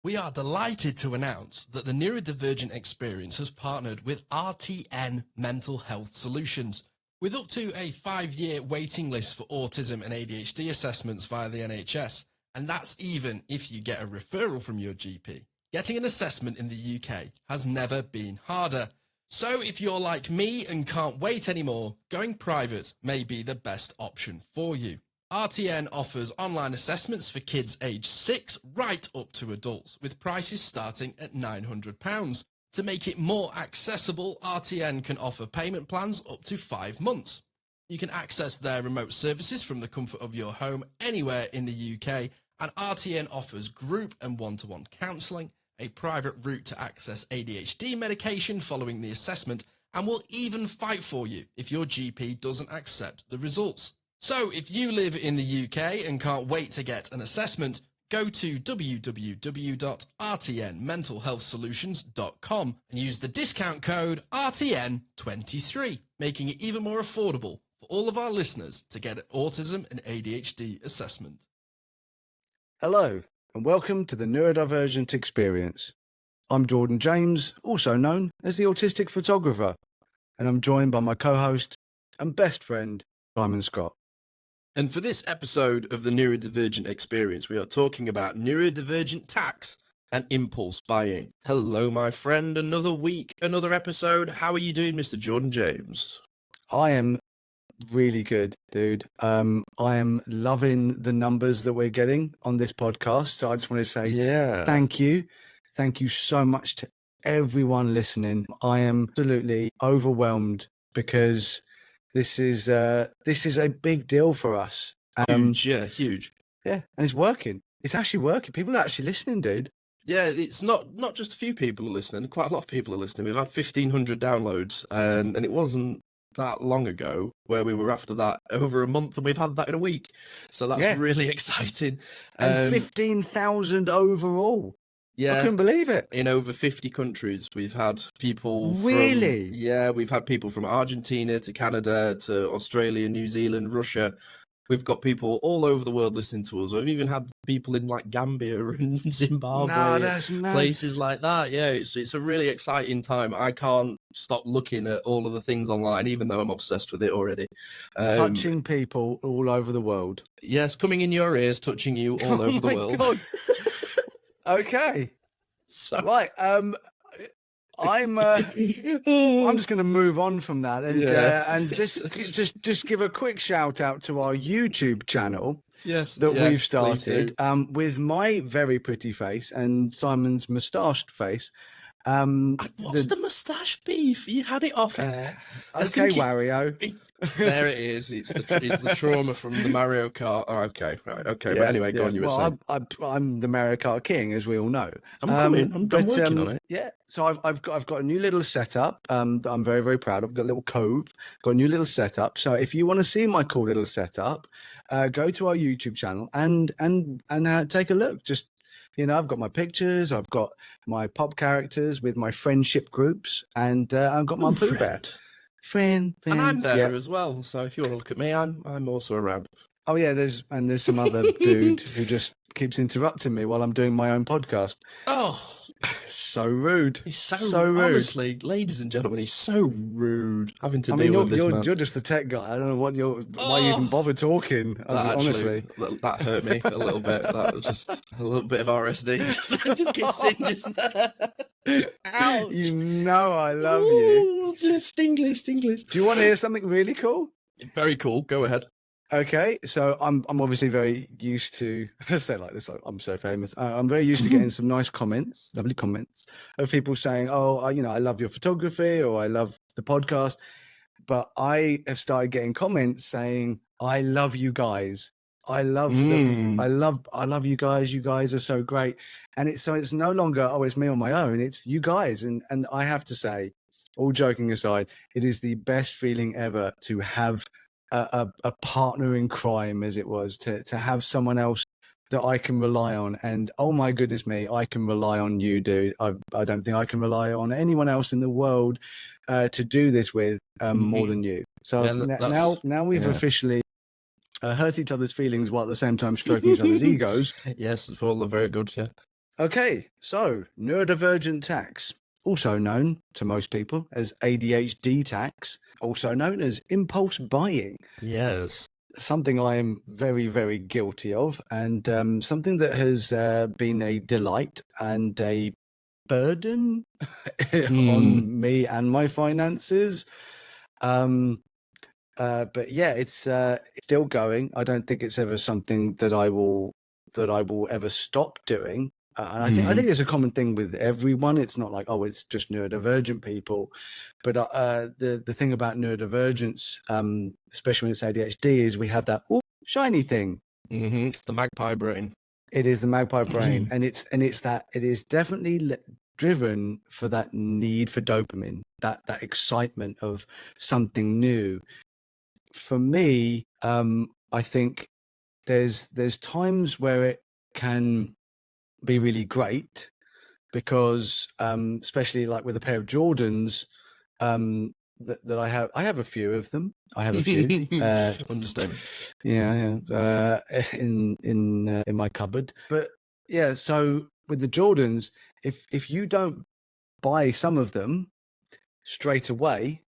We are delighted to announce that the Neurodivergent Experience has partnered with RTN Mental Health Solutions. With up to a 5-year waiting list for autism and ADHD assessments via the NHS, and that's even if you get a referral from your GP, getting an assessment in the UK has never been harder. So if you're like me and can't wait anymore, going private may be the best option for you. RTN offers online assessments for kids aged 6 right up to adults, with prices starting at £900. To make it more accessible, RTN can offer payment plans up to 5 months. You can access their remote services from the comfort of your home anywhere in the UK, and RTN offers group and one-to-one counselling, a private route to access ADHD medication following the assessment, and will even fight for you if your GP doesn't accept the results. So if you live in the UK and can't wait to get an assessment, go to www.rtnmentalhealthsolutions.com and use the discount code RTN23, making it even more affordable for all of our listeners to get an autism and ADHD assessment. Hello, and welcome to the Neurodivergent Experience. I'm Jordan James, also known as the Autistic Photographer, and I'm joined by my co-host and best friend, Simon Scott. And for this episode of the Neurodivergent Experience, we are talking about neurodivergent tax and impulse buying. Hello, my friend. Another week, another episode. How are you doing, Mr. Jordan James? I am really good, dude. I am loving the numbers that we're getting on this podcast. So I just want to say thank you. Thank you so much to everyone listening. I am absolutely overwhelmed because this is a big deal for us. Huge. Yeah, and it's working. It's actually working. People are actually listening, dude. Yeah, it's not just a few people are listening. Quite a lot of people are listening. We've had 1,500 downloads, and it wasn't that long ago where we were after that over a month, and we've had that in a week. So that's really exciting. And 15,000 overall. Yeah, I couldn't believe it. In over 50 countries, we've had people Really? We've had people from Argentina to Canada to Australia, New Zealand, Russia. We've got people all over the world listening to us. We've even had people in like Gambia and Zimbabwe, places like that. Yeah, it's a really exciting time. I can't stop looking at all of the things online, even though I'm obsessed with it already. Touching people all over the world. Yes, coming in your ears, touching you all over the world. God. Okay. So right. I'm just going to move on from that and just give a quick shout out to our YouTube channel. We've started with my very pretty face and Simon's moustached face. What's the moustache beef? You had it off air. Okay, Wario. There it is. It's the trauma from the Mario Kart. Oh, okay, right. Okay, but anyway, go on. You were saying. I'm the Mario Kart king, as we all know. I'm working on it. Yeah. So I've got a new little setup that I'm very, very proud of. I've got a little cove. Got a new little setup. So if you want to see my cool little setup, go to our YouTube channel and take a look. Just I've got my pictures, I've got my pop characters with my friendship groups, and I've got my Pooh Bear. Friend, and I'm there as well. So if you want to look at me, I'm also around. Oh yeah, there's some other dude who just keeps interrupting me while I'm doing my own podcast. Oh, so rude. He's so rude. Honestly, ladies and gentlemen, he's so rude. Having to deal with this man. You're just the tech guy. I don't know why you even bother talking. Honestly, that hurt me a little bit. That was just a little bit of RSD. just gets in just there. Ouch. You know I love you. Stinglies. Do you want to hear something really cool? Very cool. Go ahead. Okay, so I'm obviously very used to, let's say it like this, I'm so famous. I'm very used to getting some nice comments, lovely comments of people saying, oh, I love your photography or I love the podcast. But I have started getting comments saying, I love you guys. I love them. I love you guys. You guys are so great. And it's no longer, oh, it's me on my own. It's you guys. And I have to say, all joking aside, it is the best feeling ever to have a partner in crime, as it was, to have someone else that I can rely on. And oh my goodness me, I can rely on you, dude. I don't think I can rely on anyone else in the world to do this with more than you. So now we've officially hurt each other's feelings while at the same time stroking each other's egos. Yes, it's all very good. Yeah. Okay, so neurodivergent tax, also known to most people as ADHD tax, also known as impulse buying. Yes. Something I am very, very guilty of, and something that has been a delight and a burden on me and my finances. But yeah, it's still going. I don't think it's ever something that I will ever stop doing. And I think it's a common thing with everyone. It's not like, oh, it's just neurodivergent people. But the thing about neurodivergence, especially when it's ADHD, is we have that shiny thing. It's the magpie brain. It is the magpie brain, and it is definitely driven for that need for dopamine, that excitement of something new. For me, I think there's times where it can be really great because, especially like with a pair of Jordans, that I have a few of them. I have a few. Understand. Yeah, in my cupboard. But yeah, so with the Jordans, if you don't buy some of them straight away,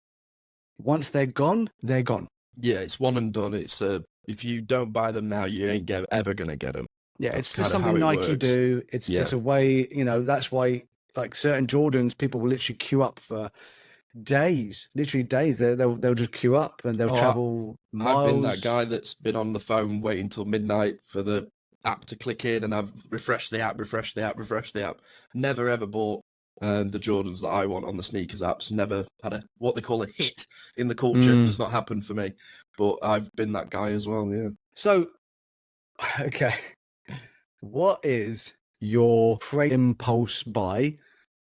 once they're gone, they're gone. Yeah, it's one and done. It's if you don't buy them now, you ain't ever gonna get them. Yeah, That's it's just kinda how something it Nike works. do. It's a way, that's why like certain Jordans, people will literally queue up for days, literally days. They'll just queue up and they'll travel miles. I've been that guy that's been on the phone waiting till midnight for the app to click in, and I've refreshed the app. Never ever bought the Jordans that I want on the sneakers apps. Never had what they call a hit in the culture. It's not happened for me, but I've been that guy as well. Yeah. So, okay, what is your impulse buy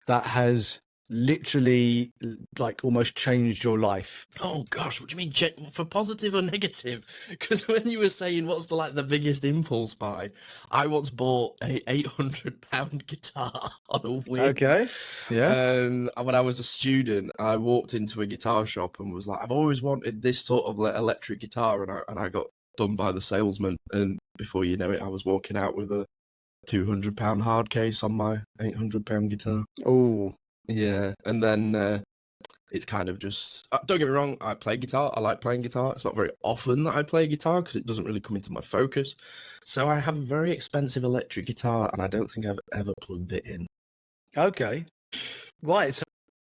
that has literally like almost changed your life? Oh gosh, what do you mean for positive or negative? Because when you were saying what's the biggest impulse buy, I once bought a £800 guitar on a whim. Okay, yeah. And when I was a student, I walked into a guitar shop and was like, I've always wanted this sort of electric guitar, and I got done by the salesman. And before you know it, I was walking out with a £200 hard case on my £800 guitar. Oh, yeah, and then. It's kind of just, don't get me wrong, I play guitar. I like playing guitar. It's not very often that I play guitar because it doesn't really come into my focus. So I have a very expensive electric guitar and I don't think I've ever plugged it in. okay. Right, so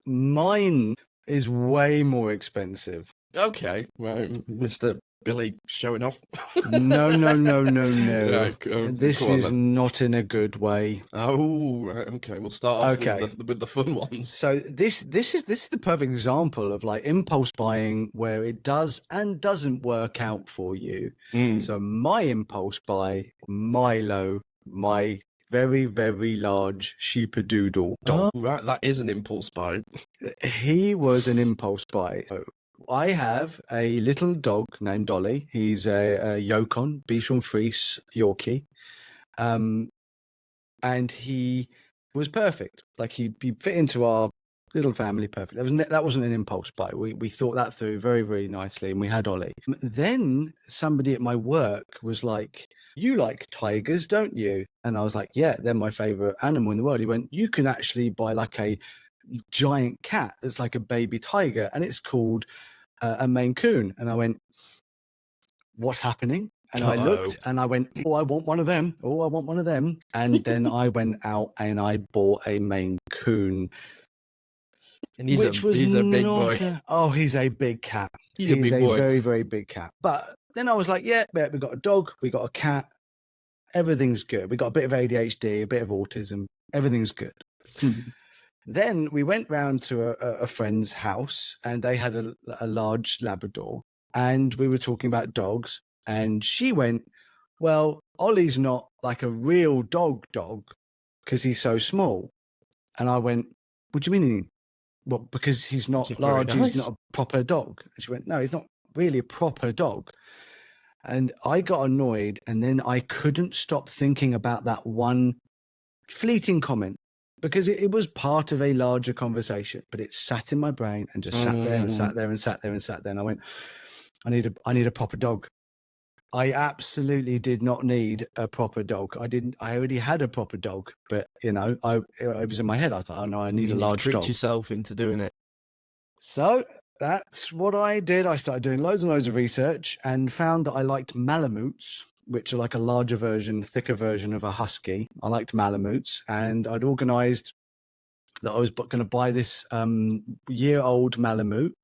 mine is way more expensive. Okay, right, Mr. Billy showing off. No. Right, This is not in a good way. Oh, right, okay. We'll start off with the fun ones. So this is the perfect example of like impulse buying where it does and doesn't work out for you. So my impulse buy, Milo, my very, very large sheepadoodle dog. Oh, right, that is an impulse buy. He was an impulse buy. So I have a little dog named Dolly. He's a Yukon Bichon Frise Yorkie. And he was perfect. Like he fit into our little family perfect. That wasn't an impulse buy. We thought that through very, very nicely, and we had Ollie. Then somebody at my work was like, "You like tigers, don't you?" And I was like, "Yeah, they're my favorite animal in the world." He went, "You can actually buy like a giant cat that's like a baby tiger, and it's called a Maine Coon." And I went, "What's happening?" And I looked and I went, "Oh, I want one of them. Oh, I want one of them." And then I went out and I bought a Maine Coon. And he's a big boy. He's a big cat. He's a big boy. Very, very big cat. But then I was like, yeah, we got a dog, we got a cat. Everything's good. We got a bit of ADHD, a bit of autism. Everything's good. Then we went round to a friend's house and they had a large Labrador. And we were talking about dogs. And she went, "Well, Ollie's not like a real dog because he's so small." And I went, "What do you mean? Well, because he's not large, he's not a proper dog." And she went, "No, he's not really a proper dog." And I got annoyed, and then I couldn't stop thinking about that one fleeting comment because it was part of a larger conversation, but it sat in my brain and just sat there and sat there and sat there and sat there. And I went, I need a proper dog. I absolutely did not need a proper dog. I already had a proper dog, but it was in my head. I thought, oh no, I need a You've large tricked dog. yourself into doing it. So that's what I did. I started doing loads and loads of research and found that I liked Malamutes, which are like a larger version, thicker version of a husky. I liked Malamutes, and I'd organised that I was going to buy this year-old Malamute,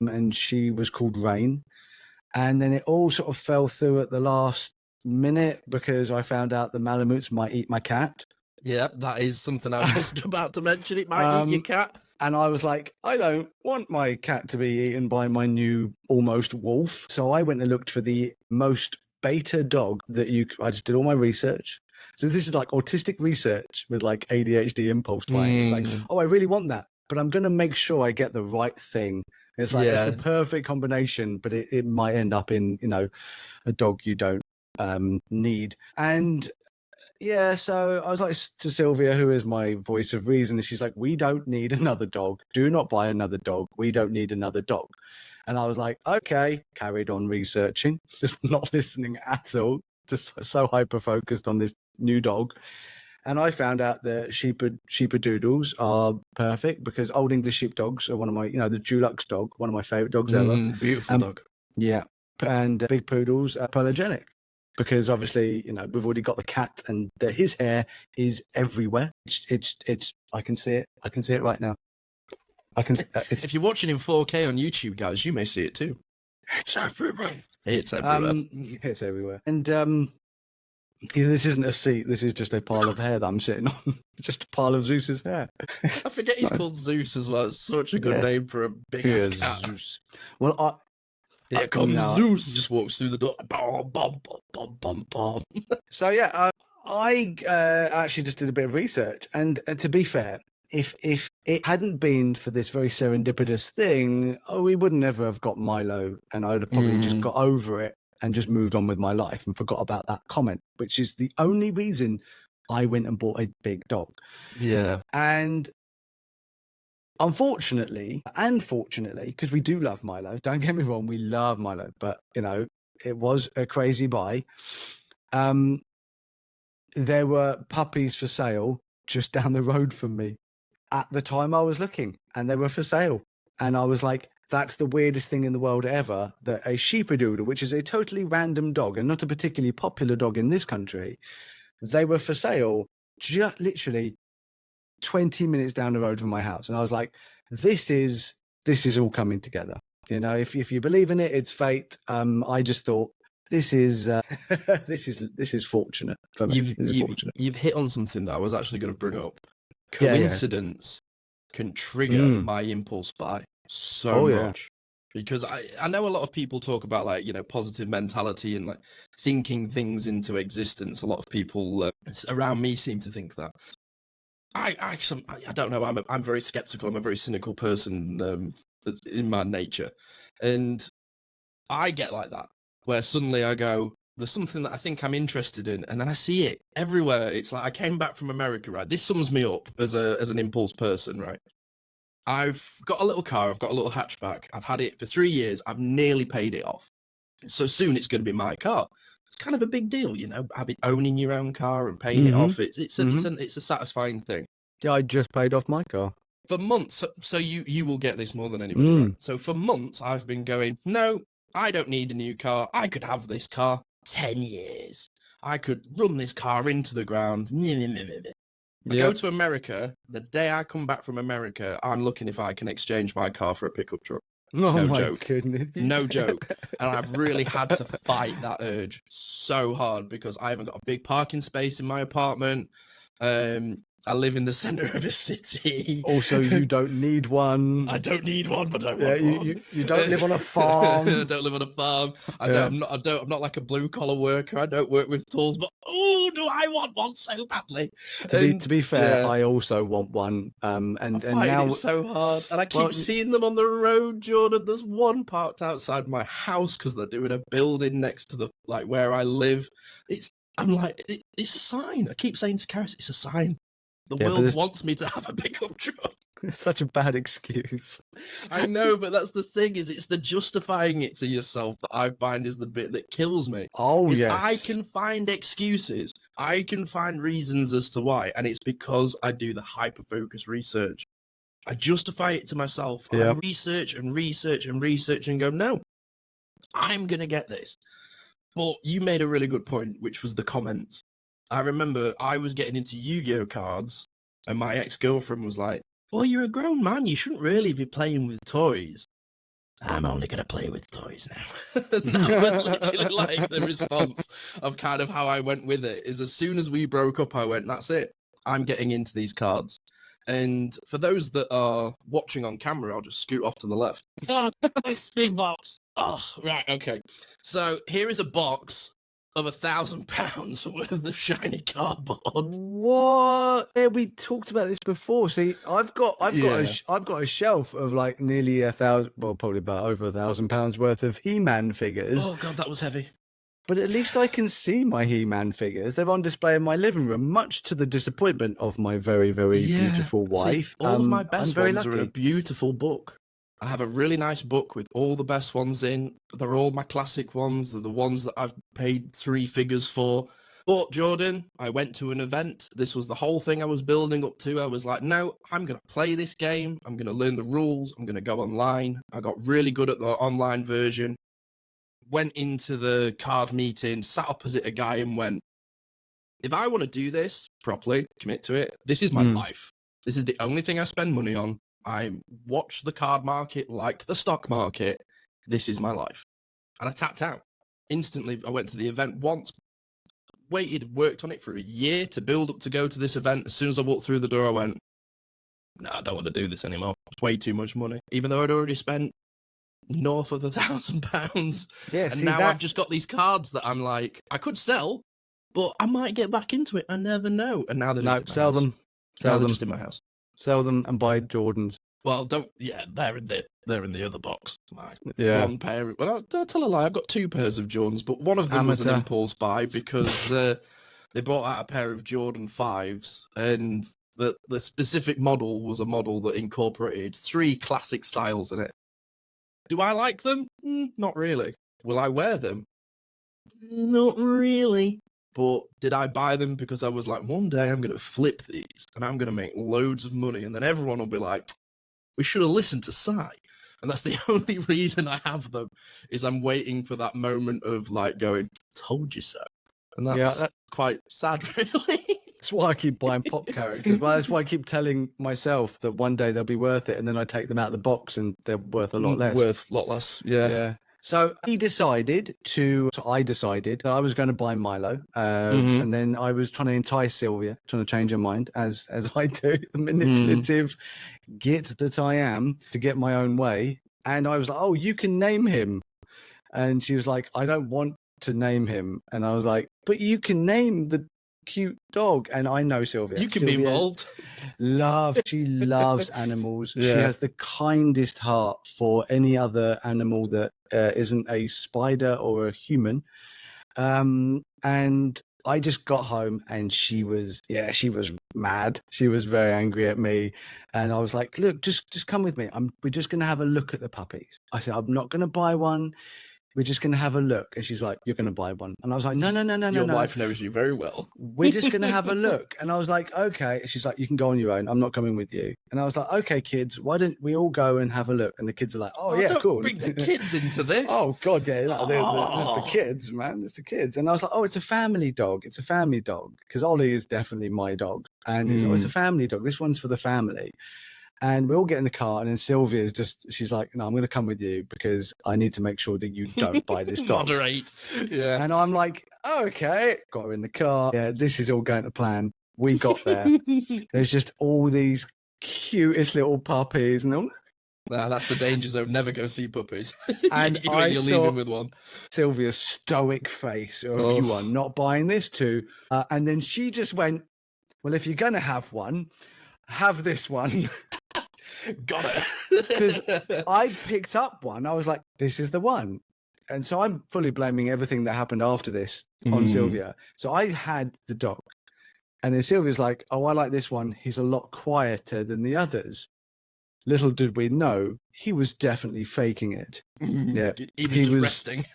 and she was called Rain. And then it all sort of fell through at the last minute because I found out the Malamutes might eat my cat. Yeah, that is something I was about to mention. It might eat your cat. And I was like, I don't want my cat to be eaten by my new almost wolf. So I went and looked for the most beta dog that I just did all my research. So this is like autistic research with like ADHD impulse buying. It's like, oh, I really want that, but I'm going to make sure I get the right thing. It's like, it's a perfect combination, but it might end up in, a dog you don't need. And yeah, so I was like to Sylvia, who is my voice of reason, and she's like, we don't need another dog. Do not buy another dog. We don't need another dog. And I was like, okay, carried on researching, just not listening at all, just so hyper-focused on this new dog. And I found out that sheepadoodles are perfect because Old English sheepdogs are one of my, the Dulux dog, one of my favorite dogs ever. Beautiful dog. Yeah. And big poodles are polygenic because obviously, we've already got the cat and his hair is everywhere. It's I can see it. I can see it right now. If you're watching in 4K on YouTube, guys, you may see it too. It's everywhere. It's everywhere. It's everywhere. And this isn't a seat. This is just a pile of hair that I'm sitting on. It's just a pile of Zeus's hair. I forget he's called Zeus as well. It's such a good name for a big ass cat. Zeus. Well, here comes Zeus. He just walks through the door. Bom, bom, bom, bom, bom. So yeah, I actually just did a bit of research, and to be fair, if it hadn't been for this very serendipitous thing, we would never have got Milo, and I'd have probably just got over it and just moved on with my life and forgot about that comment, which is the only reason I went and bought a big dog. Yeah. And unfortunately, because we do love Milo, don't get me wrong, we love Milo, but, it was a crazy buy. There were puppies for sale just down the road from me at the time I was looking, and they were for sale. And I was like, that's the weirdest thing in the world ever, that a sheepadoodle, which is a totally random dog and not a particularly popular dog in this country, they were for sale just literally 20 minutes down the road from my house. And I was like, this is all coming together. If you believe in it, it's fate. I just thought this is this is fortunate for me. You've hit on something that I was actually going to bring up. Coincidence can trigger my impulse buy so much. Because I know a lot of people talk about positive mentality and thinking things into existence. A lot of people around me seem to think that. I don't know. I'm very skeptical. I'm a very cynical person in my nature, and I get like that where suddenly I go, there's something that I think I'm interested in, and then I see it everywhere. It's like I came back from America, right? This sums me up as an impulse person, right? I've got a little car. I've got a little hatchback. I've had it for 3 years. I've nearly paid it off. So soon it's going to be my car. It's kind of a big deal, owning your own car and paying it off. It's a satisfying thing. Yeah, I just paid off my car. For months, so you will get this more than anybody, right? So for months, I've been going, no, I don't need a new car. I could have this car 10 years. I could run this car into the ground. I go to America. The day I come back from America, I'm looking if I can exchange my car for a pickup truck. No joke. Goodness. No joke. And I've really had to fight that urge so hard because I haven't got a big parking space in my apartment. I live in the center of a city. Also, you don't need one. I don't need one, but I want one. You don't live on a farm. I don't live on a farm. I'm not like a blue collar worker. I don't work with tools, but do I want one so badly? To be fair, I also want one. And now it's so hard, and I keep seeing them on the road, Jordan. There's one parked outside my house because they're doing a building next to the where I live. I'm like, it's a sign. I keep saying to Karis, it's a sign. The world wants me to have a pickup truck. It's such a bad excuse. I know, but that's the thing, is it's the justifying it to yourself that I find is the bit that kills me. Oh, Is yes. I can find excuses. I can find reasons as to why, and it's because I do the hyper-focus research. I justify it to myself. Yeah. I research and research and research and go, no, I'm going to get this. But you made a really good point, which was the comments. I remember I was getting into Yu-Gi-Oh cards, and my ex-girlfriend was like, well, you're a grown man. You shouldn't really be playing with toys. I'm only going to play with toys now. That was literally like the response of kind of how I went with it, is as soon as we broke up, I went, that's it. I'm getting into these cards. And for those that are watching on camera, I'll just scoot off to the left. Oh, this big box. Oh, right, okay. So here is a box of £1,000 worth of shiny cardboard. What? Yeah, we talked about this before. See, I've got Yeah. a shelf of like nearly 1,000, well, probably about over £1,000 worth of He-Man figures. Oh God, that was heavy. But at least I can see my He-Man figures. They're on display in my living room, much to the disappointment of my very, very beautiful wife. See, all of my best I'm very ones are in a lucky. beautiful book. I have a really nice book with all the best ones in. They're all my classic ones. They're the ones that I've paid 3 figures for. But Jordan, I went to an event. This was the whole thing I was building up to. I was like, no, I'm going to play this game. I'm going to learn the rules. I'm going to go online. I got really good at the online version. Went into the card meeting, sat opposite a guy and went, if I want to do this properly, commit to it, this is my life. This is the only thing I spend money on. I watch the card market like the stock market. This is my life. And I tapped out. Instantly, I went to the event once, waited, worked on it for a year to build up to go to this event. As soon as I walked through the door, I went, no, I don't want to do this anymore. It's way too much money. Even though I'd already spent north of £1,000. Yeah, and see, now I've just got these cards that I'm like, I could sell, but I might get back into it. I never know. And now they're just in my sell house. them. Now Sell they're them. just in my house. Sell them and buy Jordans. Well, they're in the other box. Yeah. One pair. Well, I'll tell a lie. I've got 2 pairs of Jordans, but one of them was an Amateur. impulse buy because they brought out a pair of Jordan 5s, and the specific model was a model that incorporated 3 classic styles in it. Do I like them? Not really. Will I wear them? Not really. But did I buy them because I was like, one day I'm going to flip these and I'm going to make loads of money, and then everyone will be like, we should have listened to Sai. And that's the only reason I have them, is I'm waiting for that moment of like going, told you so. And that's quite sad, really. That's why I keep buying pop characters. Well, that's why I keep telling myself that one day they'll be worth it, and then I take them out of the box and they're worth a lot less. Worth a lot less, yeah. So I decided that I was going to buy Milo, and then I was trying to entice Sylvia, trying to change her mind, as I do, the manipulative git that I am, to get my own way. And I was like, oh, you can name him. And she was like, I don't want to name him. And I was like, but you can name the cute dog. And I know Sylvia. You can be involved. She loves animals. Yeah. She has the kindest heart for any other animal that isn't a spider or a human. And I just got home and she was mad. She was very angry at me. And I was like, look, just come with me. We're just going to have a look at the puppies. I said, I'm not going to buy one. We're just going to have a look. And she's like, you're going to buy one. And I was like, no. Your wife knows you very well. We're just going to have a look. And I was like, okay. She's like, you can go on your own. I'm not coming with you. And I was like, okay, kids, why don't we all go and have a look? And the kids are like, oh yeah, don't cool. Bring the kids into this. Oh, God, yeah. Just the kids, man. Just the kids. And I was like, oh, it's a family dog. It's a family dog. Because Ollie is definitely my dog. And it's a family dog. This one's for the family. And we all get in the car, and then Sylvia she's like, no, I'm going to come with you because I need to make sure that you don't buy this dog. Moderate. Yeah. And I'm like, okay. Got her in the car. Yeah, this is all going to plan. We got there. There's just all these cutest little puppies. And that's the danger zone. Never go see puppies. And you're leaving with one. Sylvia's stoic face of, you are not buying this too. And then she just went, well, if you're going to have one, have this one. Got it. Because I picked up one. I was like, this is the one. And so I'm fully blaming everything that happened after this on Sylvia. So I had the dog. And then Sylvia's like, oh, I like this one. He's a lot quieter than the others. Little did we know, he was definitely faking it. Yeah, He was just resting.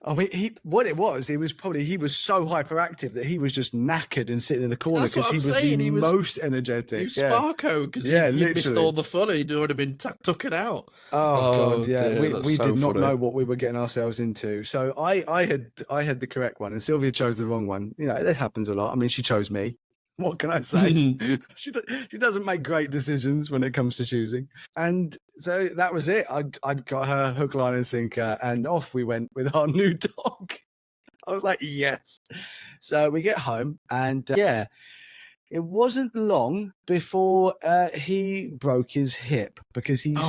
I mean, what it was, he was so hyperactive that he was just knackered and sitting in the corner because he was the most energetic. He was Sparko because yeah, he missed all the fun. He'd already been tucking out. Oh God, yeah. Dear, we did not know what we were getting ourselves into. So I had the correct one, and Sylvia chose the wrong one. You know, it happens a lot. I mean, she chose me. What can I say? she doesn't make great decisions when it comes to choosing. And so that was it. I'd got her hook, line, and sinker, and off we went with our new dog. I was like, yes. So we get home, and yeah, it wasn't long before he broke his hip because he's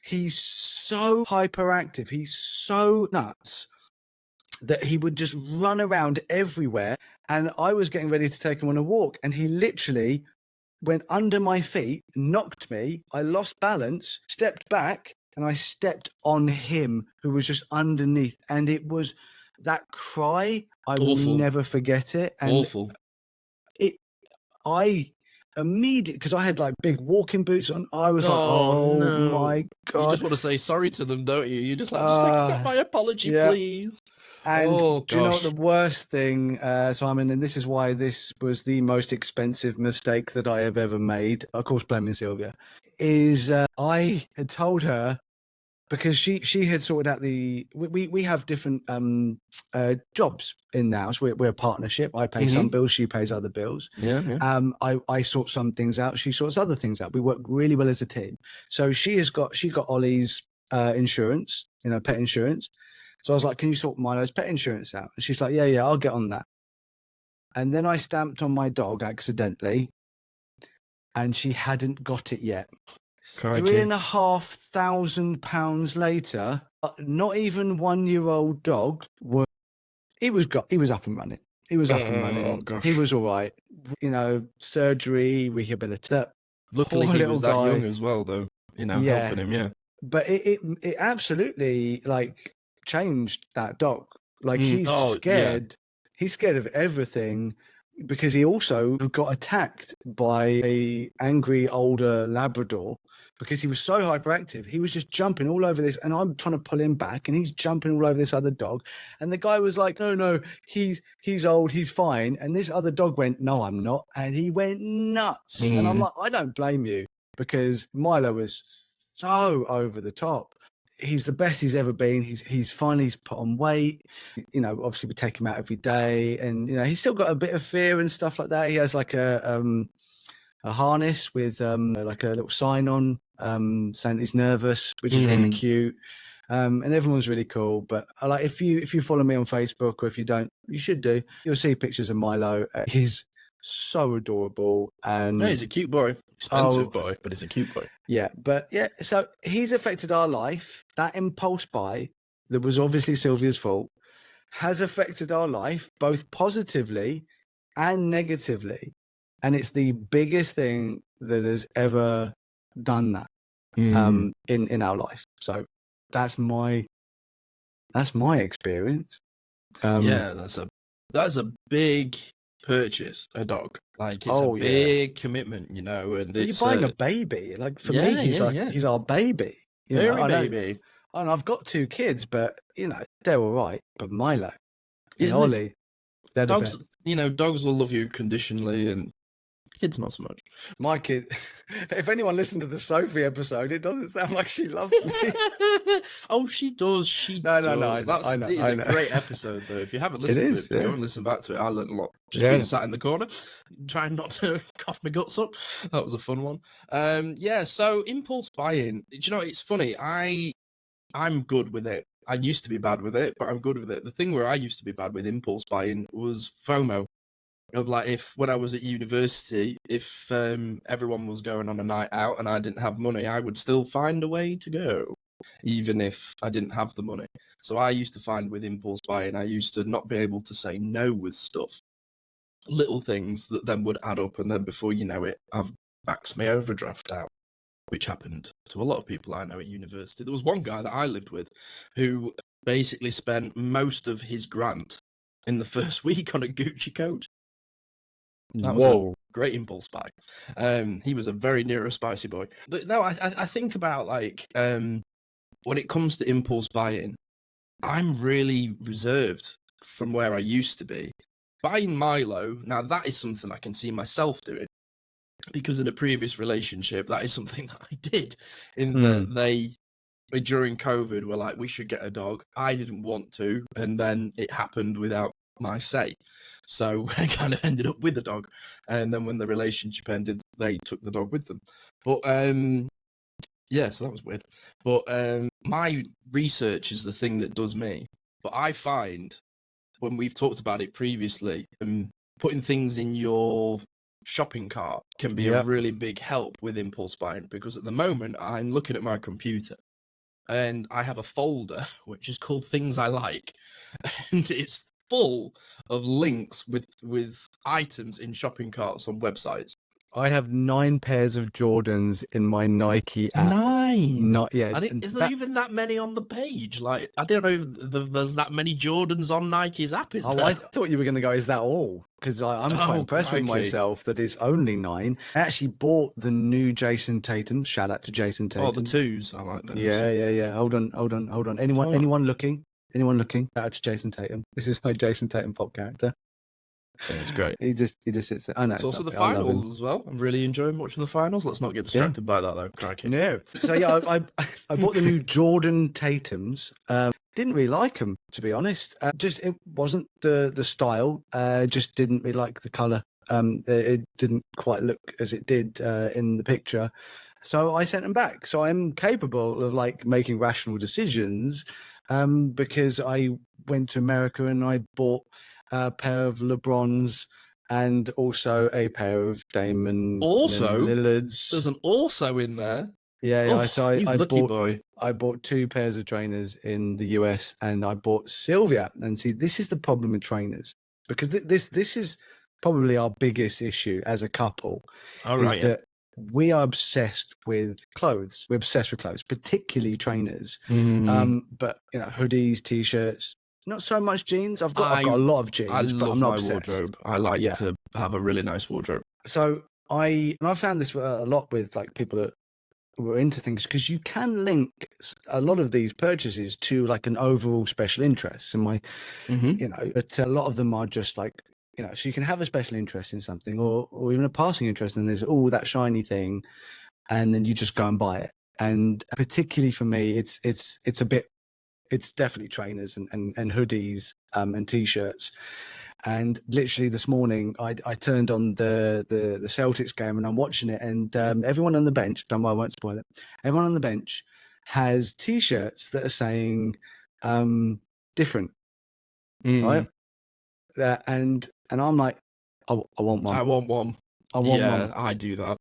he's so hyperactive. He's so nuts that he would just run around everywhere. And I was getting ready to take him on a walk, and he literally went under my feet, knocked me. I lost balance, stepped back, and I stepped on him, who was just underneath. And it was that cry. I will never forget it. And awful. I immediately, because I had like big walking boots on, I was like, oh my God. You just want to say sorry to them, don't you? You just like, just accept my apology, please. And do you know what the worst thing, Simon, and this is why this was the most expensive mistake that I have ever made, of course blaming Sylvia, is I had told her, because she had sorted out we have different jobs in the house. We're a partnership. I pay some bills, she pays other bills. I sort some things out, she sorts other things out. We work really well as a team. So she got Ollie's insurance, you know, pet insurance. So I was like, can you sort Milo's pet insurance out? And she's like, yeah, I'll get on that. And then I stamped on my dog accidentally, and she hadn't got it yet. Crikey. £3,500 later, not even 1-year-old dog he was up and running. He was up and running. Oh, gosh. He was all right. You know, surgery, rehabilitation. Luckily, he was that young as well, though. You know, helping him, yeah. But it absolutely like changed that dog. Like he's scared. Yeah. He's scared of everything. Because he also got attacked by a angry older Labrador because he was so hyperactive. He was just jumping all over this, and I'm trying to pull him back, and he's jumping all over this other dog. And the guy was like, no, he's old, he's fine. And this other dog went, no, I'm not. And he went nuts. And I'm like, I don't blame you, because Milo was so over the top. He's the best he's ever been. He's finally put on weight. You know, obviously we take him out every day, and you know he's still got a bit of fear and stuff like that. He has like a harness with like a little sign on saying he's nervous, which is really cute. And everyone's really cool. But like if you follow me on Facebook, or if you don't, you should do. You'll see pictures of Milo. He's so adorable, and he's a cute boy. Expensive boy, but he's a cute boy. Yeah, but yeah, so he's affected our life. That impulse buy that was obviously Sylvia's fault has affected our life both positively and negatively, and it's the biggest thing that has ever done that in our life. So that's my experience. Yeah, that's a big purchase, a dog. Like it's a big commitment, you know. And you're buying a baby. Like for me, he's our baby. Very baby. And I've got 2 kids, but you know they're all right. But Milo and Ollie, they're dogs. The best. You know, dogs will love you conditionally, and kids not so much. My kid, if anyone listened to the Sophie episode, it doesn't sound like she loves me. Oh, she does. She does. No. I know. It's a great episode, though. If you haven't listened to it, go and listen back to it. I learned a lot. Just being sat in the corner, trying not to cough my guts up. That was a fun one. So impulse buying. Do you know, it's funny. I'm good with it. I used to be bad with it, but I'm good with it. The thing where I used to be bad with impulse buying was FOMO. Of like, when I was at university, if everyone was going on a night out and I didn't have money, I would still find a way to go, even if I didn't have the money. So I used to find with impulse buying, I used to not be able to say no with stuff. Little things that then would add up, and then before you know it, I've maxed my overdraft out, which happened to a lot of people I know at university. There was one guy that I lived with who basically spent most of his grant in the first week on a Gucci coat. That great impulse buy. He was a very neurospicy boy. But no, I think about like when it comes to impulse buying, I'm really reserved from where I used to be. Buying Milo, now that is something I can see myself doing, because in a previous relationship, that is something that I did. In that they, during COVID, were like, we should get a dog. I didn't want to, and then it happened without my say. So I kind of ended up with a dog, and then when the relationship ended, they took the dog with them. But yeah, so that was weird. But my research is the thing that does me. But I find, when we've talked about it previously, putting things in your shopping cart can be a really big help with impulse buying, because at the moment I'm looking at my computer and I have a folder which is called Things I Like, and it's full of links with items in shopping carts on websites. I have 9 pairs of Jordans in my Nike app. 9? Not yeah. Is there even that many on the page? Like, I don't know if there's that many Jordans on Nike's app, is there? I thought you were going to go, is that all? Because I'm quite impressed with myself that it's only 9. I actually bought the new Jason Tatum. Shout out to Jason Tatum. Oh, the 2s. I like those. Yeah. Hold on. Anyone looking? Shout out to Jason Tatum. This is my Jason Tatum pop character. Yeah, it's great. He just sits there. I know. It's also the finals as well. I'm really enjoying watching the finals. Let's not get distracted by that, though. Crikey. No. So yeah, I bought the new Jordan Tatums. Didn't really like them, to be honest. Just it wasn't the style. Just didn't really like the color. It didn't quite look as it did in the picture. So I sent them back. So I'm capable of like making rational decisions because I went to America and I bought a pair of LeBrons and also a pair of Damon Lillards. There's an also in there. Yeah. So I bought 2 pairs of trainers in the US, and I bought Sylvia. And see, this is the problem with trainers, because this is probably our biggest issue as a couple. That we are obsessed with clothes. We're obsessed with clothes, particularly trainers. But hoodies, t-shirts. Not so much jeans. I've got a lot of jeans. I but love I'm not my obsessed. wardrobe. I like to have a really nice wardrobe. So I found this a lot with like people that were into things, because you can link a lot of these purchases to like an overall special interest. And but a lot of them are just like, so you can have a special interest in something, or even a passing interest, and there's that shiny thing, and then you just go and buy it. And particularly for me, it's definitely trainers and hoodies and t-shirts. And literally this morning, I turned on the Celtics game and I'm watching it, and everyone on the bench, don't worry, I won't spoil it. Everyone on the bench has t-shirts that are saying different, right? And I'm like, I want one. I want one. one. I do that.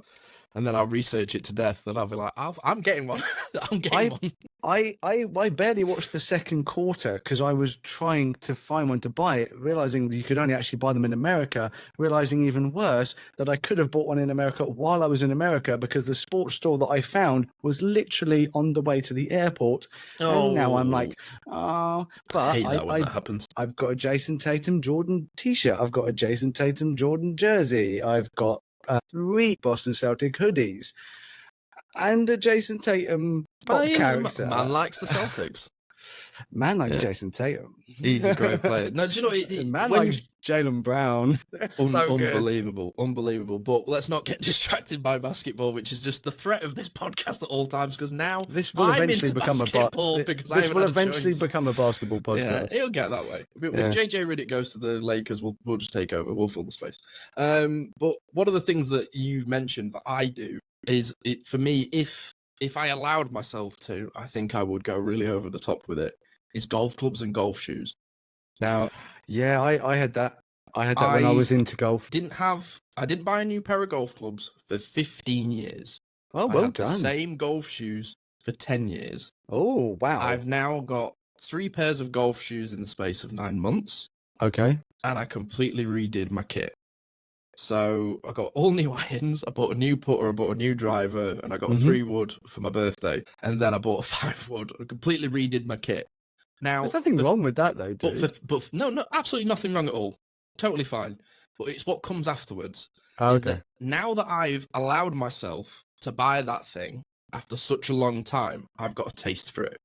And then I'll research it to death, and I'll be like, I'm getting one. I'm getting one. I barely watched the second quarter because I was trying to find one to buy it, realizing that you could only actually buy them in America, realizing even worse that I could have bought one in America while I was in America, because the sports store that I found was literally on the way to the airport. And now I'm like, but I hate that when that happens. I've got a Jason Tatum Jordan t-shirt. I've got a Jason Tatum Jordan jersey. I've got 3 Boston Celtic hoodies and a Jason Tatum pop character. Man likes the Celtics. Man likes Jason Tatum. He's a great player. No, do you know what? Man likes Jaylen Brown. Unbelievable. But let's not get distracted by basketball, which is just the threat of this podcast at all times. Because now this will eventually become basketball podcast. Yeah, it'll get that way. If JJ Redick goes to the Lakers, we'll just take over. We'll fill the space. But one of the things that you've mentioned that I do is, for me, if I allowed myself to, I think I would go really over the top with it, is golf clubs and golf shoes. Now, yeah, I had that. I had that when I was into golf. I didn't buy a new pair of golf clubs for 15 years. Oh, well done. The same golf shoes for 10 years. Oh, wow. I've now got 3 pairs of golf shoes in the space of 9 months. Okay. And I completely redid my kit. So I got all new irons, I bought a new putter, I bought a new driver, and I got a 3 wood for my birthday. And then I bought a 5 wood. I completely redid my kit. Now, there's nothing wrong with that, though, dude. But no, absolutely nothing wrong at all. Totally fine. but it's what comes afterwards. Oh, Is okay. that now that I've allowed myself to buy that thing after such a long time, I've got a taste for it.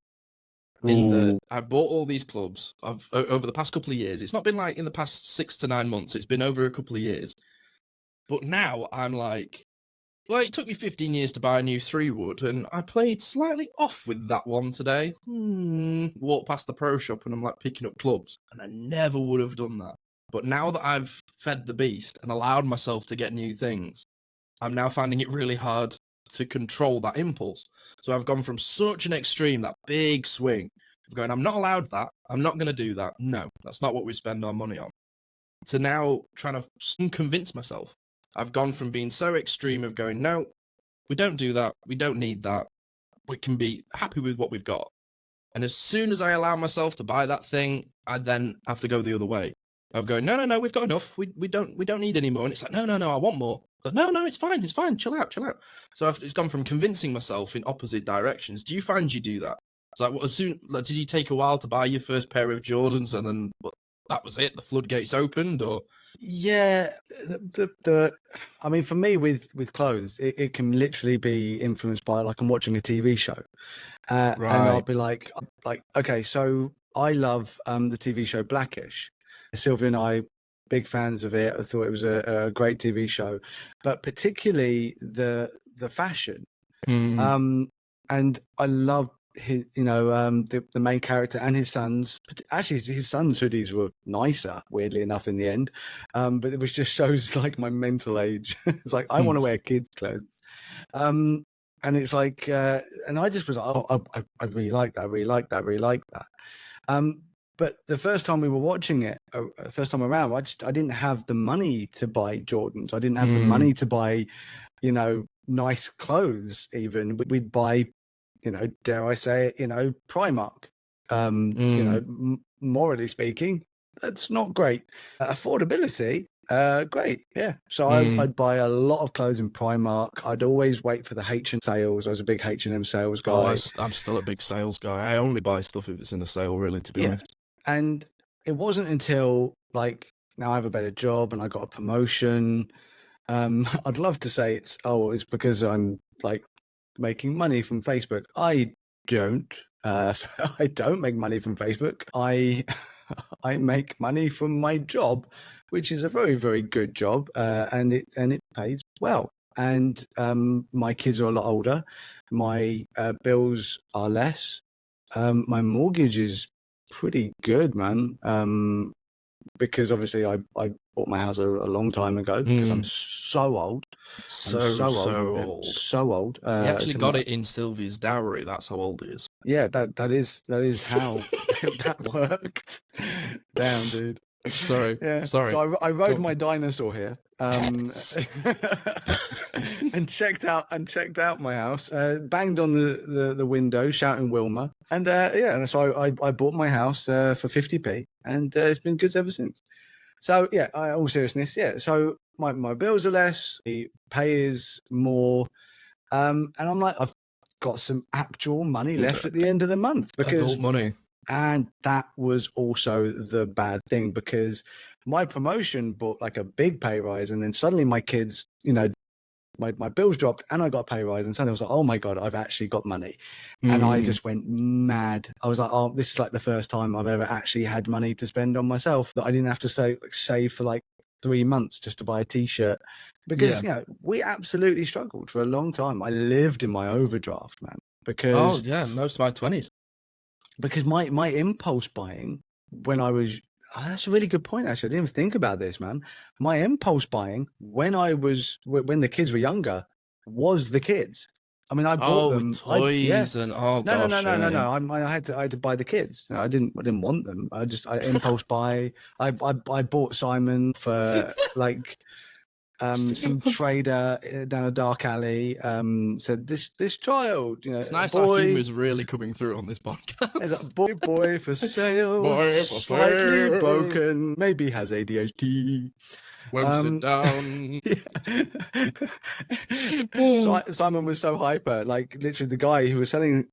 In that Ooh. I've bought all these clubs over the past couple of years. It's not been like in the past 6 to 9 months. It's been over a couple of years. But now I'm like, well, it took me 15 years to buy a new 3-wood, and I played slightly off with that one today. Walked past the pro shop and I'm like picking up clubs, and I never would have done that. But now that I've fed the beast and allowed myself to get new things, I'm now finding it really hard to control that impulse. So I've gone from such an extreme, that big swing, of going, I'm not allowed that. I'm not going to do that. No, that's not what we spend our money on. To now trying to convince myself. I've gone from being so extreme of going, no, we don't do that. We don't need that. We can be happy with what we've got. And as soon as I allow myself to buy that thing, I then have to go the other way. Of going, no, we've got enough. We don't need any more. And it's like, no, I want more. But no, it's fine. Chill out. So it's gone from convincing myself in opposite directions. Do you find you do that? It's like, did you take a while to buy your first pair of Jordans, and then that was it? The floodgates opened, or? Yeah, I mean, for me with clothes, it can literally be influenced by, like, I'm watching a TV show, and I'll Right. be like, okay, so I love the TV show Blackish. Sylvia and I, big fans of it. I thought it was a great TV show, but particularly the fashion. And I love his, the main character and his sons. Actually, his sons' hoodies were nicer, weirdly enough, in the end. But it was just shows like my mental age. It's like, I want to wear kids' clothes. And it's like, and I just was like, oh, I really like that. I really like that. I really like that. But the first time we were watching it, first time around, I didn't have the money to buy Jordans. I didn't have the money to buy, nice clothes. Even we'd buy, dare I say it, Primark. Morally speaking, that's not great. Affordability, great, yeah. So I'd buy a lot of clothes in Primark. I'd always wait for the H&M sales. I was a big H&M sales guy. Oh, I'm still a big sales guy. I only buy stuff if it's in a sale, really, to be honest. And it wasn't until, like, now I have a better job and I got a promotion. I'd love to say it's because I'm, like, making money from Facebook. I don't. I don't make money from Facebook. I make money from my job, which is a very, very good job, and it pays well. And my kids are a lot older. My bills are less. My mortgage is pretty good, man. Because obviously I bought my house a long time ago because I'm so old. So old. So old. He actually got it in Sylvia's dowry. That's how old he is. Yeah, that is how that worked. Damn, dude. Sorry. Yeah. Sorry. So I rode my dinosaur here, and checked out my house. Banged on the window, shouting Wilma, and and so I bought my house for 50p, and it's been good ever since. So yeah, all seriousness, yeah. So my bills are less, the pay is more, and I'm like, I've got some actual money left at the end of the month because adult money. And that was also the bad thing, because my promotion brought like a big pay rise, and then suddenly my kids, my bills dropped and I got a pay rise, and suddenly I was like, oh my God, I've actually got money. And I just went mad. I was like, oh, this is like the first time I've ever actually had money to spend on myself, that I didn't have to save for like 3 months just to buy a t-shirt, because we absolutely struggled for a long time. I lived in my overdraft, man, because most of my 20s. Because my impulse buying when I was, that's a really good point, actually. I didn't even think about this, man. My impulse buying when the kids were younger was the kids. I mean, I bought them toys and No. I had to buy the kids. I didn't want them. I impulse buy. I bought Simon for like some trader down a dark alley said this child, it's nice how humor is really coming through on this podcast. It's a boy for sale, slightly broken, maybe has ADHD. Won't sit down. Simon was so hyper, like literally the guy who was selling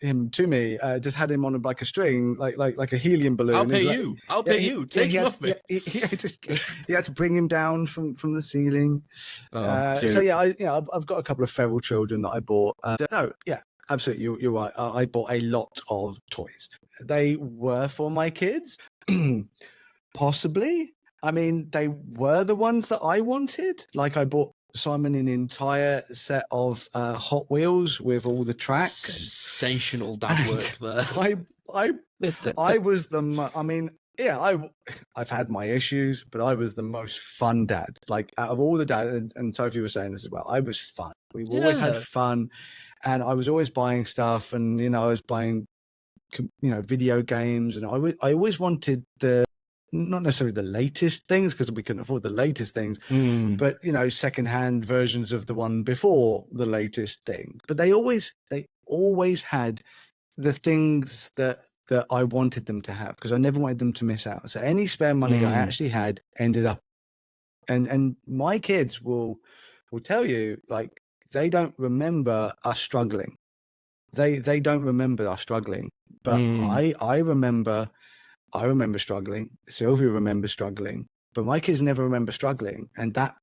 him to me, just had him on like a string, like a helium balloon. I'll pay Like, you. I'll pay you. Take him off me. He had to bring him down from the ceiling. So yeah, I've got a couple of feral children that I bought. No, yeah, absolutely, you're right. I bought a lot of toys. They were for my kids, possibly. I mean, they were the ones that I wanted. Like I bought Simon an entire set of Hot Wheels with all the tracks. Sensational dad work there. I was I mean, yeah, I've had my issues, but I was the most fun dad. Like out of all the dads, and Sophie was saying this as well, I was fun. We've always had fun, and I was always buying stuff, and I was buying, video games, and I always wanted not necessarily the latest things because we couldn't afford the latest things, but secondhand versions of the one before the latest thing. But they always had the things that I wanted them to have, because I never wanted them to miss out. So any spare money I actually had ended up, and my kids will tell you, like, they don't remember us struggling. They don't remember us struggling, but I remember struggling. Sylvia remembers struggling, but my kids never remember struggling, and that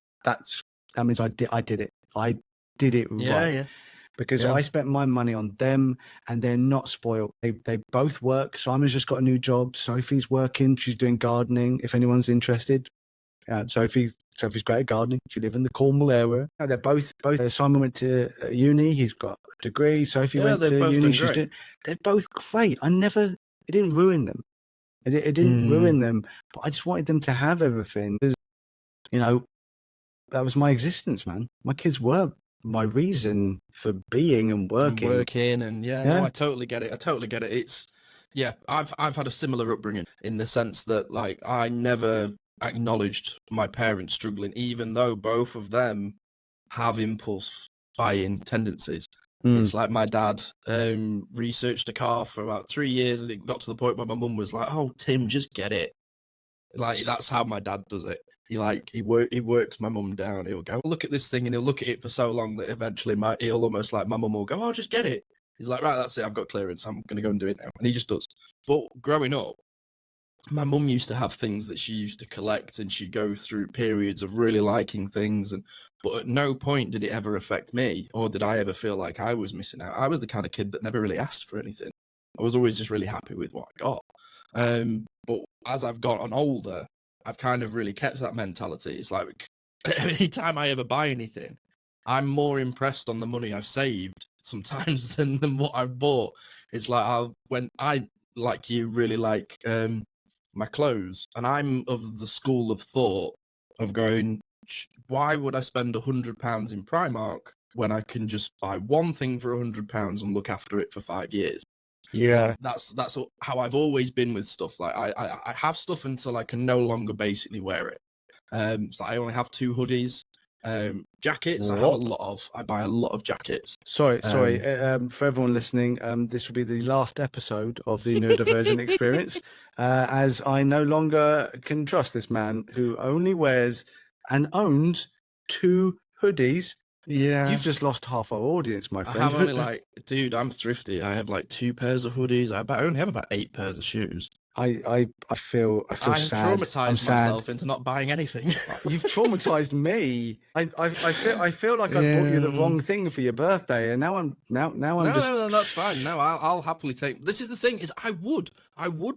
means I did it. I did it right. Because I spent my money on them, and they're not spoiled. They both work. Simon's just got a new job. Sophie's working. She's doing gardening. If anyone's interested, Sophie's great at gardening. She lives in the Cornwall area. They're both. Simon went to uni. He's got a degree. Sophie went to uni. They're both great. It didn't ruin them. It didn't ruin them. But I just wanted them to have everything. Because, that was my existence, man. My kids were my reason for being and working. No, I totally get it. It's I've had a similar upbringing in the sense that, like, I never acknowledged my parents struggling, even though both of them have impulse buying tendencies. It's like my dad researched a car for about 3 years, and it got to the point where my mum was like, "Oh, Tim, just get it." Like, that's how my dad does it. He works my mum down. He'll go, "Look at this thing," and he'll look at it for so long that eventually he'll almost, like, my mum will go, "Oh, just get it." He's like, "Right, that's it. I've got clearance. I'm going to go and do it now." And he just does. But growing up, my mum used to have things that she used to collect, and she'd go through periods of really liking things, but at no point did it ever affect me, or did I ever feel like I was missing out. I was the kind of kid that never really asked for anything. I was always just really happy with what I got. But as I've gotten older, I've kind of really kept that mentality. It's like, anytime I ever buy anything, I'm more impressed on the money I've saved sometimes than what I've bought. It's like, when I, like you, really like my clothes, and I'm of the school of thought of going, why would I spend £100 in Primark when I can just buy one thing for £100 and look after it for 5 years? Yeah, that's how I've always been with stuff. Like, I have stuff until I can no longer basically wear it. So I only have 2 hoodies. Jackets, I buy a lot of jackets. Sorry. For everyone listening, this will be the last episode of the Neurodivergent Experience, as I no longer can trust this man who only wears and owns 2 hoodies. Yeah, you've just lost half our audience, my friend. I have only dude, I'm thrifty. I have 2 pairs of hoodies. I only have about 8 pairs of shoes. I feel sad. Traumatized myself into not buying anything. You've traumatized me. I feel like I bought you the wrong thing for your birthday, and now I'm No, that's fine. No, I'll happily take. This is the thing: is I would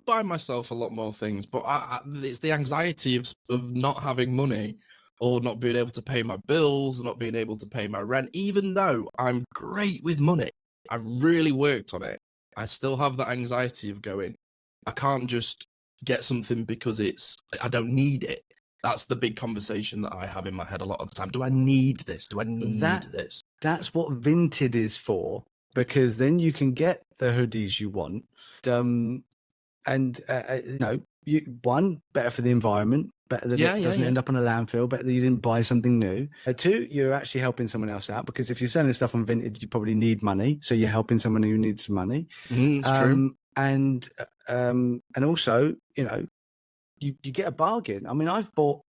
buy myself a lot more things, but it's the anxiety of not having money, or not being able to pay my bills, or not being able to pay my rent. Even though I'm great with money, I really worked on it. I still have that anxiety of going, I can't just get something because I don't need it. That's the big conversation that I have in my head a lot of the time. Do I need this? Do I need this? That's what Vinted is for, because then you can get the hoodies you want. Better for the environment, better that it doesn't end up in a landfill, better that you didn't buy something new. 2, you're actually helping someone else out, because if you're selling stuff on Vinted, you probably need money. So you're helping someone who needs some money. It's true. And also, you get a bargain. I mean, I've bought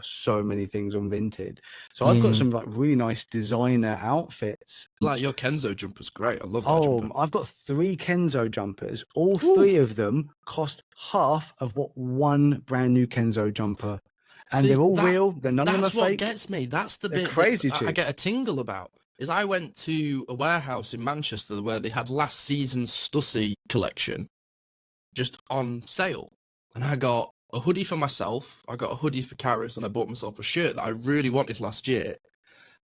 so many things on Vinted. So I've got some like really nice designer outfits. Like your Kenzo jumper's great. I love that jumper. I've got 3 Kenzo jumpers. All Ooh. 3 of them cost half of what one brand new Kenzo jumper. And See, they're all real. None of them are that's what fake. gets me. That's the They're bit crazy that I cheap. get a tingle about. Is I went to a warehouse in Manchester where they had last season's Stussy collection just on sale. And I got a hoodie for myself. I got a hoodie for Karis, and I bought myself a shirt that I really wanted last year.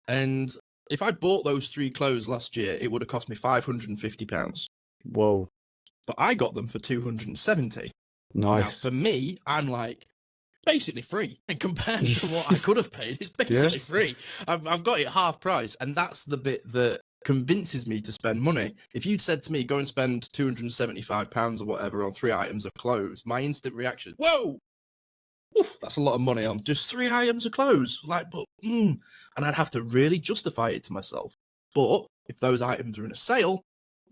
And if I'd bought those 3 clothes last year, it would have cost me £550. Whoa. But I got them for £270. Nice. Now, for me, I'm like, basically free. And compared to what I could have paid, it's basically free. I've got it half price. And that's the bit that convinces me to spend money. If you'd said to me, go and spend £275 or whatever on 3 items of clothes, my instant reaction, whoa, oof, that's a lot of money on just 3 items of clothes. Like, but, and I'd have to really justify it to myself. But if those items are in a sale,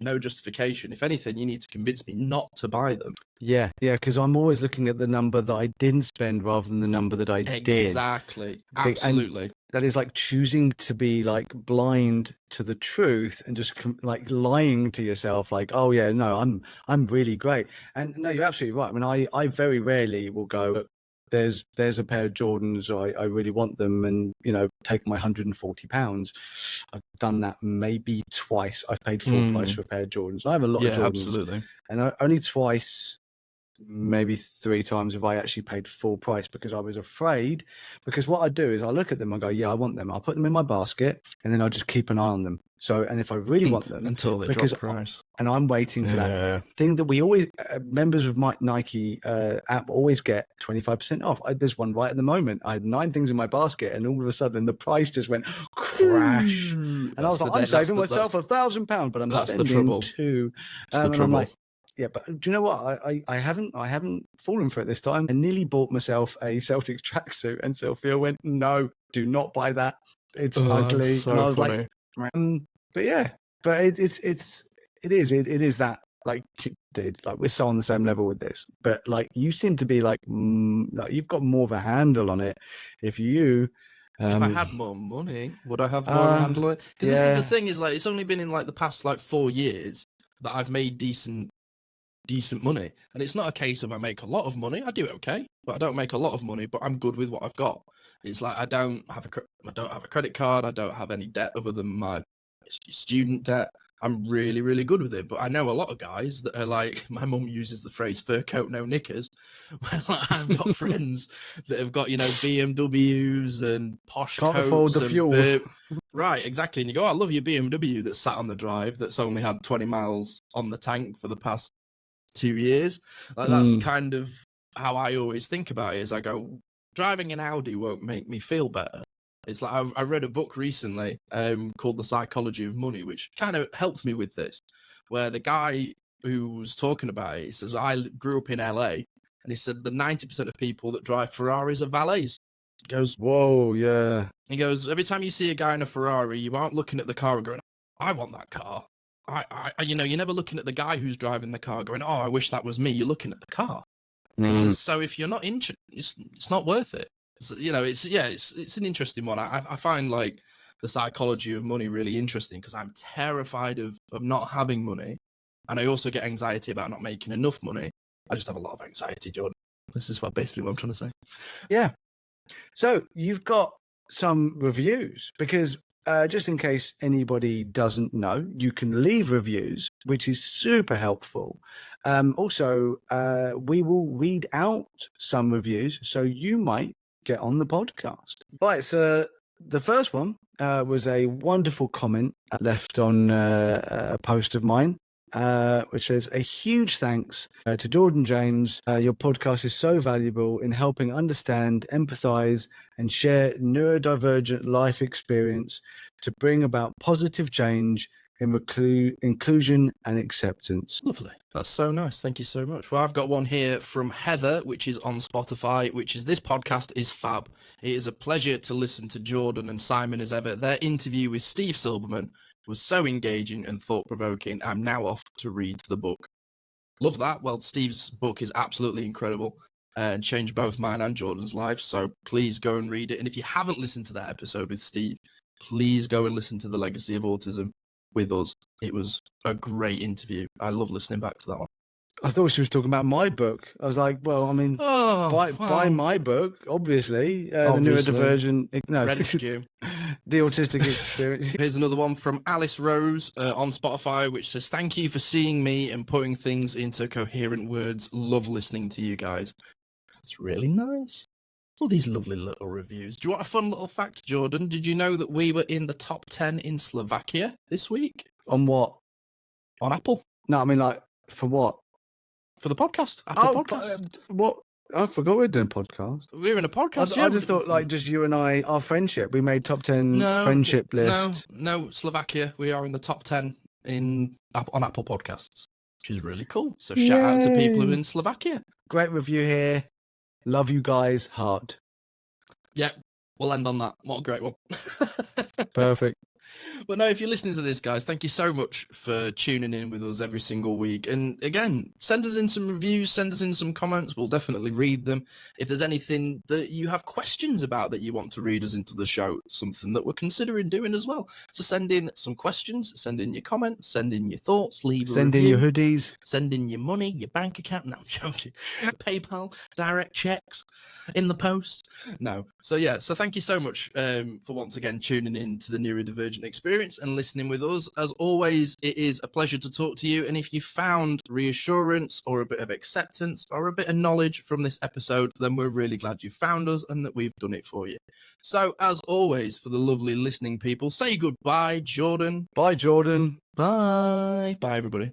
no justification. If anything, you need to convince me not to buy them. Yeah, because I'm always looking at the number that I didn't spend rather than the number that I did. Exactly. Absolutely. And that is like choosing to be like blind to the truth and just like lying to yourself like, oh yeah, no, I'm really great. And no, you're absolutely right. I mean, I very rarely will go, there's a pair of Jordans, I really want them, and take my £140. I've done that maybe twice. I've paid full price for a pair of Jordans. I have a lot of Jordans. Absolutely. And only twice, maybe 3 times have I actually paid full price, because I was afraid. Because what I do is I look at them, I go, yeah, I want them. I'll put them in my basket, and then I'll just keep an eye on them. So, and if I really want them, until they drop price, and I'm waiting for that thing that we always, members of my Nike app always get 25% off. There's one right at the moment. I had 9 things in my basket, and all of a sudden the price just went crash. And I was like, I'm saving myself £1,000, but I'm spending 2. That's the trouble. I'm like, yeah, but do you know what? I haven't fallen for it this time. I nearly bought myself a Celtics tracksuit, and Sophia went, "No, do not buy that. It's ugly." So and I was funny. like, "But yeah, but it is that, like, dude, like, we're so on the same level with this. But like, you seem to be like you've got more of a handle on it. If you if I had more money, would I have more of a handle on it? Because this is the thing, is like, it's only been in like the past like 4 years that I've made decent money. And it's not a case of I make a lot of money. I do okay, but I don't make a lot of money, but I'm good with what I've got. It's like, I don't have a credit card. I don't have any debt other than my student debt. I'm really, really good with it. But I know a lot of guys that are like, my mum uses the phrase fur coat, no knickers. Well, I've got friends that have got, BMWs and posh can't coats. afford the fuel. Right, exactly. And you go, I love your BMW that's sat on the drive, that's only had 20 miles on the tank for the past 2 years. Like, that's kind of how I always think about it, is I go, driving an Audi won't make me feel better. It's like, I read a book recently called The Psychology of Money, which kind of helped me with this, where the guy who was talking about it, he says, I grew up in LA, and he said the 90% of people that drive Ferraris are valets. He goes, whoa, yeah. He goes, every time you see a guy in a Ferrari, you aren't looking at the car and going, I want that car. You're never looking at the guy who's driving the car going, oh, I wish that was me. You're looking at the car. He says, so if you're not interested, it's not worth it. It's an interesting one. I find like the psychology of money really interesting, because I'm terrified of not having money, and I also get anxiety about not making enough money. I just have a lot of anxiety, Jordan. This is basically what I'm trying to say. Yeah. So you've got some reviews, because just in case anybody doesn't know, you can leave reviews, which is super helpful. Also, we will read out some reviews, so you might get on the podcast. Right, so the first one was a wonderful comment left on a post of mine, which says, a huge thanks to Jordan James. Your podcast is so valuable in helping understand, empathize, and share neurodivergent life experience to bring about positive change in inclusion and acceptance. Lovely. That's so nice. Thank you so much. Well, I've got one here from Heather, which is on Spotify, which is, this podcast is fab. It is a pleasure to listen to Jordan and Simon as ever. Their interview with Steve Silberman was so engaging and thought-provoking. I'm now off to read the book. Love that. Well, Steve's book is absolutely incredible. and changed both mine and Jordan's lives. So please go and read it. And if you haven't listened to that episode with Steve, please go and listen to The Legacy of Autism with us. It was a great interview. I love listening back to that one. I thought she was talking about my book. I was like, well, I mean, buy my book, obviously. The Neurodivergent, the Autistic Experience. Here's another one from Alice Rose on Spotify, which says, "Thank you for seeing me and putting things into coherent words. Love listening to you guys." It's really nice. All these lovely little reviews. Do you want a fun little fact, Jordan? Did you know that we were in the top 10 in Slovakia this week? On what? On Apple. No, I mean, like, for what? For the podcast. Apple Podcast. What? I forgot we're doing a podcast. We're in a podcast. I just thought, like, just you and I, our friendship. We made top 10 friendship list. No, Slovakia. We are in the top 10 on Apple Podcasts, which is really cool. So shout out to people who are in Slovakia. Great review here. Love you guys. Heart. Yeah, we'll end on that. What a great one. Perfect. But no, if you're listening to this, guys, thank you so much for tuning in with us every single week. And again, send us in some reviews, send us in some comments. We'll definitely read them. If there's anything that you have questions about that you want to read us into the show, something that we're considering doing as well. So send in some questions, send in your comments, send in your thoughts, leave a review. Send in your hoodies. Send in your money, your bank account. No, I'm joking. PayPal, direct checks in the post. No. So yeah, so thank you so much for once again tuning in to the Neurodivergent Experience and listening with us. As always, it is a pleasure to talk to you. And if you found reassurance or a bit of acceptance or a bit of knowledge from this episode, then we're really glad you found us and that we've done it for you. So as always, for the lovely listening people, say goodbye, Jordan. Bye, Jordan. Bye. Bye, everybody.